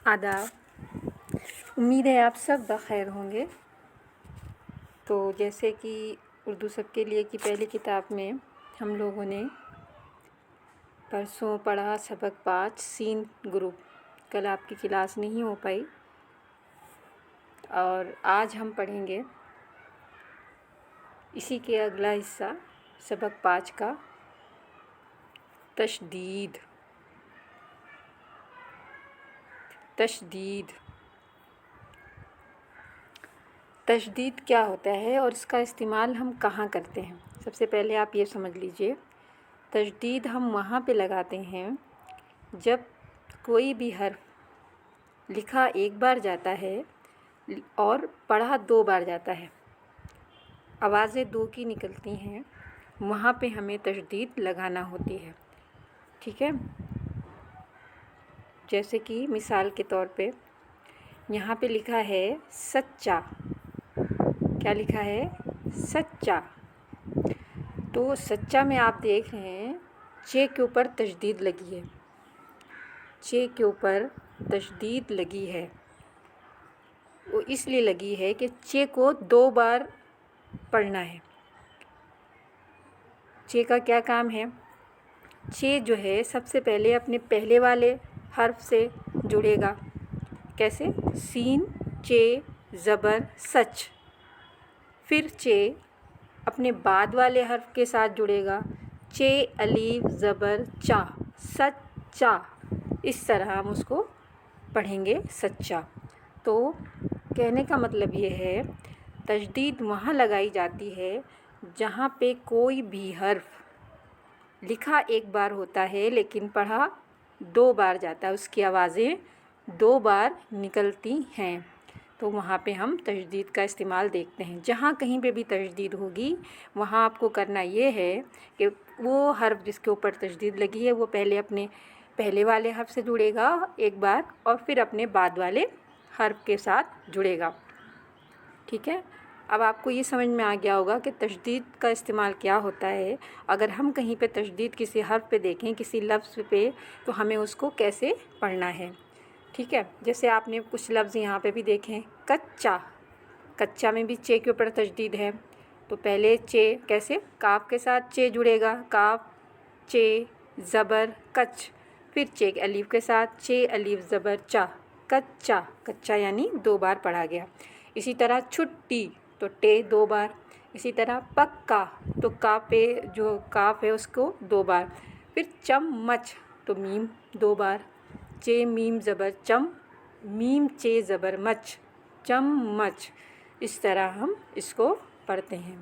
आदाब। उम्मीद है आप सब बख़ैर होंगे। तो जैसे कि उर्दू सबके लिए की पहली किताब में हम लोगों ने परसों पढ़ा सबक 5 सीन ग्रुप। कल आपकी क्लास नहीं हो पाई और आज हम पढ़ेंगे इसी के अगला हिस्सा सबक 5 का तशदीद। तशदीद तशदीद क्या होता है और इसका इस्तेमाल हम कहाँ करते हैं। सबसे पहले आप ये समझ लीजिए, तशदीद हम वहाँ पे लगाते हैं जब कोई भी हर्फ लिखा एक बार जाता है और पढ़ा 2 बार जाता है, आवाज़ें 2 की निकलती हैं, वहाँ पे हमें तशदीद लगाना होती है। ठीक है, जैसे कि मिसाल के तौर पे यहाँ पे लिखा है सच्चा। क्या लिखा है? सच्चा। तो सच्चा में आप देख रहे हैं चे के ऊपर तशदीद लगी है। चे के ऊपर तशदीद लगी है, वो इसलिए लगी है कि चे को 2 बार पढ़ना है। चे का क्या काम है? चे जो है सबसे पहले अपने पहले वाले हर्फ से जुड़ेगा। कैसे? सीन चे ज़बर सच। फिर चे अपने बाद वाले हर्फ के साथ जुड़ेगा, चे अलीफ ज़बर चा, सच्चा। इस तरह हम उसको पढ़ेंगे, सच्चा। तो कहने का मतलब ये है, तशदीद वहाँ लगाई जाती है जहाँ पे कोई भी हर्फ लिखा एक बार होता है लेकिन पढ़ा 2 बार जाता है, उसकी आवाज़ें 2 बार निकलती हैं। तो वहाँ पे हम तशदीद का इस्तेमाल देखते हैं। जहाँ कहीं पे भी तशदीद होगी वहाँ आपको करना ये है कि वो हर्फ जिसके ऊपर तशदीद लगी है वो पहले अपने पहले वाले हर्फ से जुड़ेगा एक बार और फिर अपने बाद वाले हर्फ के साथ जुड़ेगा। ठीक है, अब आपको ये समझ में आ गया होगा कि तशदीद का इस्तेमाल क्या होता है। अगर हम कहीं पे तशदीद किसी हर्फ पे देखें, किसी लफ्ज़ पे, तो हमें उसको कैसे पढ़ना है। ठीक है, जैसे आपने कुछ लफ्ज़ यहाँ पे भी देखें, कच्चा। कच्चा में भी चे के ऊपर तशदीद है, तो पहले चे कैसे? काफ के साथ चे जुड़ेगा, काफ चे ज़बर कच। फिर चे अलीफ के साथ चे अलीफ ज़बर चा, कच्चा। कच्चा यानी 2 बार पढ़ा गया। इसी तरह छुट्टी, तो टे 2 बार। इसी तरह पक्का, तो का पे जो काफ है उसको 2 बार। फिर चम्मच, तो मीम 2 बार, चे मीम ज़बर चम, मीम चे ज़बर मच, चम्मच। इस तरह हम इसको पढ़ते हैं।